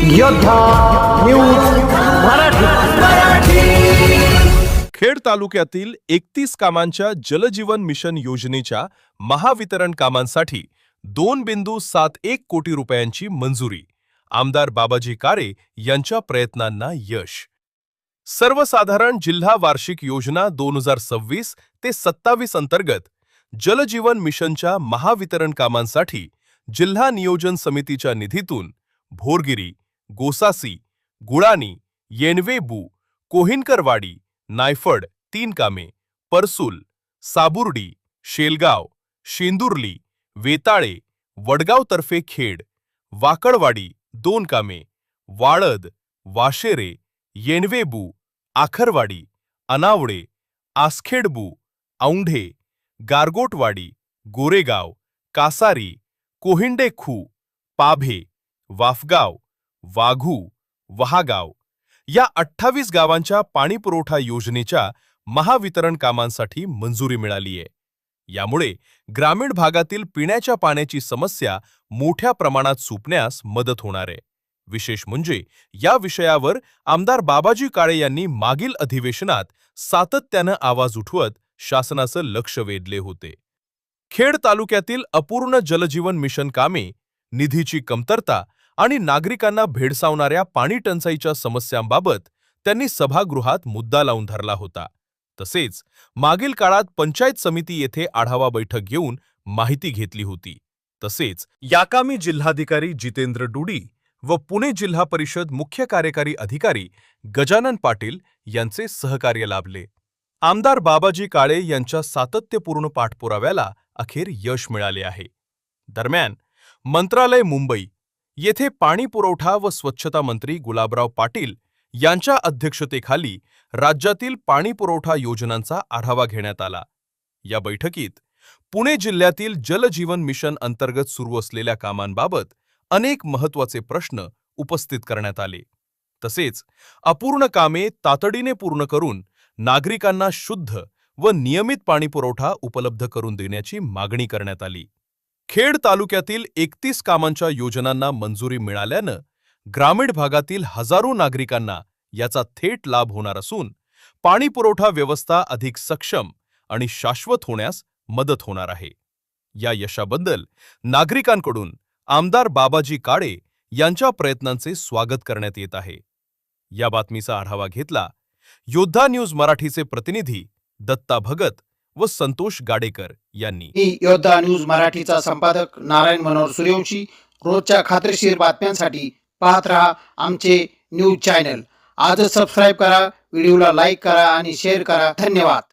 योद्धा न्यूज मराठी। खेड तालुक्यातील 31 कामांच्या जलजीवन मिशन योजनेच्या महावितरण कामांसाठी 2.71 कोटी रुपयांची मंजुरी। आमदार बाबाजी काळे यांच्या प्रयत्नांना यश। सर्वसाधारण जिल्हा वार्षिक योजना 2026 ते 27 अंतर्गत जलजीवन मिशनच्या महावितरण कामांसाठी जिल्हा नियोजन समितीच्या निधीतून भोरगिरी, गोसासी, गुळानी, येनवेबू, कोहिनकरवाडी, नायफड 3 कामे, परसुल, साबुर्डी, शेलगाव, शेंदुर्ली, वेताळे, वडगाव तर्फे खेड, वाकळवाडी 2 कामे, वाळद, वाशेरे, येनवेबू, आखरवाडी, अनावडे, आसखेडबू, औंढे, गारगोटवाडी, गोरेगाव, कासारी, कोहिंडेखू, पाभे, वाफगाव, वाघू, वहागाव या 28 गावांच्या पाणीपुरवठा योजनेच्या महावितरण कामांसाठी मंजुरी मिळाली आहे। यामुळे ग्रामीण भागातील पिण्याच्या पाण्याची समस्या मोठ्या प्रमाणात सुटण्यास मदत होणार आहे। विशेष म्हणजे या विषयावर आमदार बाबाजी काळे यांनी मागील अधिवेशनात सातत्याने आवाज उठवत शासनाचं लक्ष वेधले होते। खेड तालुक्यातील अपूर्ण जलजीवन मिशन कामे, निधीची कमतरता आणि नागरिकांना भेडसावणाऱ्या पाणी टंचाईच्या समस्यांबाबत त्यांनी सभागृहात मुद्दा लावून धरला होता। तसेच मागील काळात पंचायत समिती येथे आढावा बैठक घेऊन माहिती घेतली होती। तसेच याकामी जिल्हाधिकारी जितेंद्र डुडी व पुणे जिल्हा परिषद मुख्य कार्यकारी अधिकारी गजानन पाटील यांचे सहकार्य लाभले। आमदार बाबाजी काळे यांच्या सातत्यपूर्ण पाठपुराव्याला अखेर यश मिळाले आहे। दरम्यान मंत्रालय मुंबई येथे पाणी पुरवठा व स्वच्छता मंत्री गुलाबराव पाटील यांच्या अध्यक्षतेखाली राज्यातील पाणी पुरवठा योजनांचा आढावा घेण्यात आला। या बैठकीत पुणे जिल्ह्यातील जलजीवन मिशन अंतर्गत सुरू असलेल्या कामांबाबत अनेक महत्त्वाचे प्रश्न उपस्थित करण्यात आले। तसेच अपूर्ण कामे तातडीने पूर्ण करून नागरिकांना शुद्ध व नियमित पाणीपुरवठा उपलब्ध करून देण्याची मागणी करण्यात आली। खेड तालुक्यातील 31 कामांच्या योजनांना मंजुरी मिळाल्याने ग्रामीण भागातील हजारो नागरिकांना याचा थेट लाभ होणार असून पाणीपुरवठा व्यवस्था अधिक सक्षम आणि शाश्वत होण्यास मदत होणार आहे। या यशाबद्दल नागरिकांकडून आमदार बाबाजी काळे यांच्या प्रयत्नांचे स्वागत करण्यात येत आहे। या बातमीचा आढावा घेतला योद्धा न्यूज मराठीचे प्रतिनिधी दत्ता भगत व संतोष गाडेकर यांनी। मी योद्धा न्यूज मराठीचा संपादक नारायण मनोहर सूर्यवंशी। रोजच्या खात्रीशीर बातम्यांसाठी पाहत रहा आमचे न्यूज चॅनल। आजच सबस्क्राइब करा, व्हिडिओला लाईक करा आणि शेअर करा। धन्यवाद।